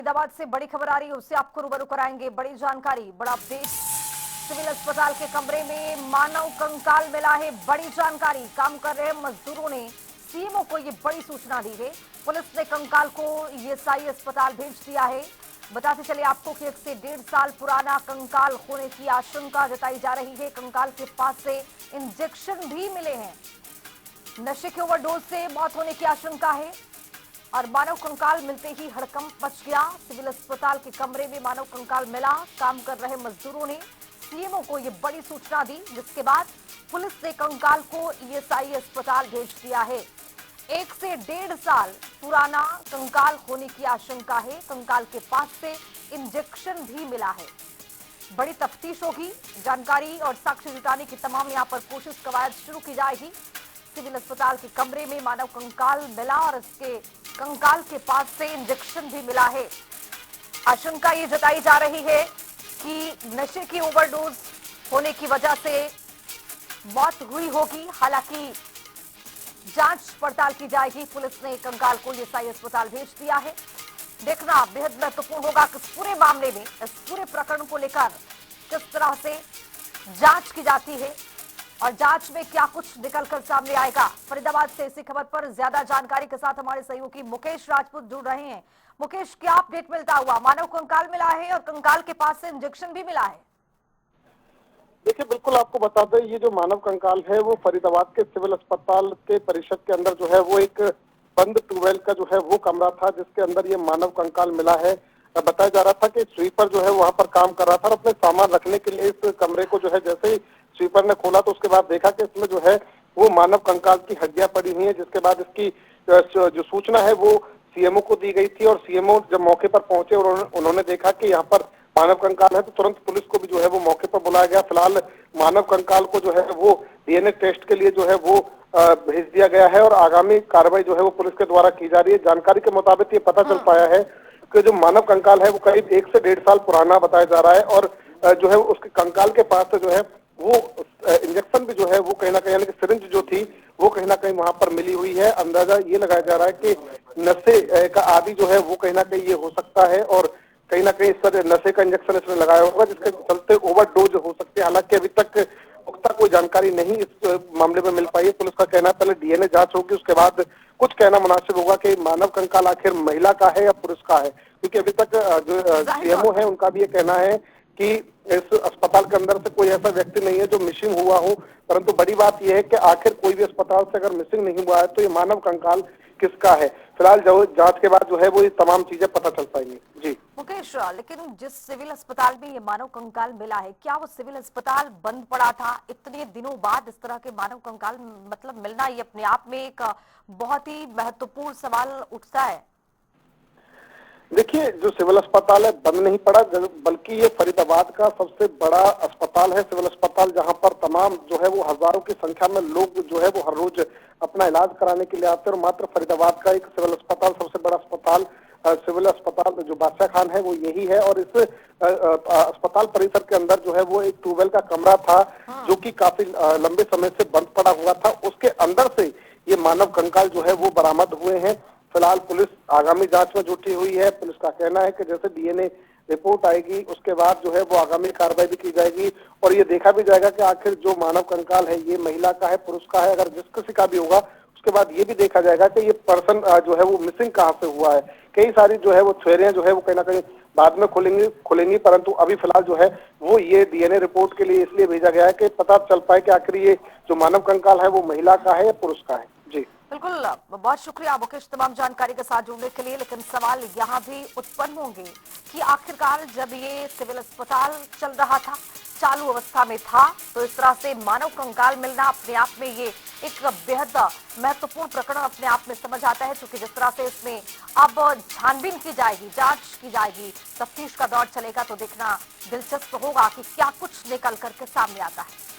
फरीदाबाद से बड़ी खबर आ रही है, उससे आपको रूबरू कराएंगे। बड़ी जानकारी, बड़ा अपडेट। सिविल अस्पताल के कमरे में मानव कंकाल मिला है। बड़ी जानकारी, काम कर रहे मजदूरों ने सीएमओ को ये बड़ी सूचना दी है। पुलिस ने कंकाल को ईएसआई अस्पताल भेज दिया है। बताते चले आपको कि 1 से 1.5 साल पुराना कंकाल होने की आशंका जताई जा रही है। कंकाल के पास से इंजेक्शन भी मिले हैं। नशे के ओवरडोज से मौत होने की आशंका है और मानव कंकाल मिलते ही हड़कंप मच गया। सिविल अस्पताल के कमरे में मानव कंकाल मिला। काम कर रहे मजदूरों ने सीएमओ को यह बड़ी सूचना दी, जिसके बाद पुलिस ने कंकाल को ईएसआई अस्पताल भेज दिया है। 1 से 1.5 साल पुराना कंकाल होने की आशंका है। कंकाल के पास से इंजेक्शन भी मिला है। बड़ी तफ्तीश होगी। जानकारी और साक्ष्य जुटाने की तमाम यहां पर कोशिश कवायद शुरू की जाएगी। सिविल अस्पताल के कमरे में मानव कंकाल मिला और इसके कंकाल के पास से इंजेक्शन भी मिला है। आशंका ये जताई जा रही है कि नशे की ओवरडोज होने की वजह से मौत हुई होगी। हालांकि जांच पड़ताल की जाएगी। पुलिस ने कंकाल को ईएसआई अस्पताल भेज दिया है। देखना बेहद महत्वपूर्ण होगा कि इस पूरे मामले में, इस पूरे प्रकरण को लेकर किस तरह से जांच की जाती है और जांच में क्या कुछ निकलकर सामने आएगा। फरीदाबाद से इसी खबर पर ज्यादा जानकारी के साथ हमारे सहयोगी मुकेश राजपूत जुड़ रहे हैं। मुकेश, क्या अपडेट मिलता हुआ? मानव कंकाल मिला है और कंकाल के पास से इंजेक्शन भी मिला है। देखिए, बिल्कुल आपको बता दें, ये जो मानव कंकाल है वो फरीदाबाद के सिविल अस्पताल के परिसर के अंदर जो है वो एक बंद ट्यूबवेल का जो है वो कमरा था, जिसके अंदर ये मानव कंकाल मिला है। बताया जा रहा था कि स्वीपर जो है वहां पर काम कर रहा था और अपने सामान रखने के लिए इस कमरे को जो है जैसे ही स्वीपर ने खोला तो उसके बाद देखा कि इसमें जो है वो मानव कंकाल की हड्डियां पड़ी हुई है। जिसके बाद इसकी जो सूचना है वो सीएमओ को दी गई थी और सीएमओ जब मौके पर पहुंचे और उन्होंने देखा कि यहाँ पर मानव कंकाल है तो तुरंत पुलिस को भी जो है वो मौके पर बुलाया गया। फिलहाल मानव कंकाल को जो है वो डीएनए टेस्ट के लिए जो है वो भेज दिया गया है और आगामी कार्रवाई जो है वो पुलिस के द्वारा की जा रही है। जानकारी के मुताबिक ये पता चल पाया है कि जो मानव कंकाल है वो करीब 1 से 1.5 साल पुराना बताया जा रहा है और जो है उसके कंकाल के पास से जो है वो इंजेक्शन भी जो है वो कहीं ना कहीं, यानी कि सिरिंज जो थी वो कहीं ना कहीं वहां पर मिली हुई है। अंदाजा ये लगाया जा रहा है कि नशे का आदि जो है वो कहीं ना कहीं ये हो सकता है और कहीं ना कहीं इस तरह नशे का इंजेक्शन इसमें लगाया होगा, जिसके चलते ओवरडोज हो सकती है। हालांकि अभी तक पुख्ता कोई जानकारी नहीं इस मामले में मिल पाई है। पुलिस का कहना है पहले डीएनए जांच होगी, उसके बाद कुछ कहना मुनासिब होगा कि मानव कंकाल आखिर महिला का है या पुरुष का है, क्योंकि अभी तक जो सीएमओ है उनका भी ये कहना है कि इस अस्पताल के अंदर से कोई ऐसा व्यक्ति नहीं है जो मिसिंग हुआ हो। परंतु बड़ी बात यह है कि आखिर कोई भी अस्पताल से अगर मिसिंग नहीं हुआ है तो ये मानव कंकाल किसका है। फिलहाल जो जांच के बाद जो है वो ये तमाम चीजें पता चल पाएंगी। जी मुकेश, लेकिन जिस सिविल अस्पताल में ये मानव कंकाल मिला है, क्या वो सिविल अस्पताल बंद पड़ा था? इतने दिनों बाद इस तरह के मानव कंकाल मतलब मिलना, ये अपने आप में एक बहुत ही महत्वपूर्ण सवाल उठता है। देखिए, जो सिविल अस्पताल है बंद नहीं पड़ा, बल्कि ये फरीदाबाद का सबसे बड़ा अस्पताल है। सिविल अस्पताल जहां पर तमाम जो है वो हजारों की संख्या में लोग जो है वो हर रोज अपना इलाज कराने के लिए आते हैं और मात्र फरीदाबाद का एक सिविल अस्पताल, सबसे बड़ा अस्पताल सिविल अस्पताल जो बादशाह खान है वो यही है। और इस अस्पताल परिसर के अंदर जो है वो एक ट्यूबवेल का कमरा था जो कि काफी लंबे समय से बंद पड़ा हुआ था। उसके अंदर से ये मानव कंकाल जो है वो बरामद हुए हैं। फिलहाल पुलिस आगामी जांच में जुटी हुई है। पुलिस का कहना है कि जैसे डीएनए रिपोर्ट आएगी उसके बाद जो है वो आगामी कार्रवाई भी की जाएगी और ये देखा भी जाएगा कि आखिर जो मानव कंकाल है ये महिला का है पुरुष का है। अगर जिस किसी का भी होगा उसके बाद ये भी देखा जाएगा कि ये पर्सन जो है वो मिसिंग कहाँ से हुआ है। कई सारी जो है वो थ्योरियां जो है वो कहीं ना कहीं बाद में खुलेंगी, परंतु अभी फिलहाल जो है वो ये डीएनए रिपोर्ट के लिए इसलिए भेजा गया है कि पता चल पाए कि आखिर ये जो मानव कंकाल है वो महिला का है या पुरुष का है। जी बिल्कुल, बहुत शुक्रिया मुकेश तमाम जानकारी के साथ जुड़ने के लिए। लेकिन सवाल यहाँ भी उत्पन्न होंगे कि आखिरकार जब ये सिविल अस्पताल चल रहा था, चालू अवस्था में था, तो इस तरह से मानव कंकाल मिलना अपने आप में ये एक बेहद महत्वपूर्ण प्रकरण अपने आप में समझ आता है। क्योंकि जिस तरह से इसमें अब छानबीन की जाएगी, जांच की जाएगी, तफ्तीश का दौर चलेगा, तो देखना दिलचस्प होगा कि क्या कुछ निकल करके सामने आता है।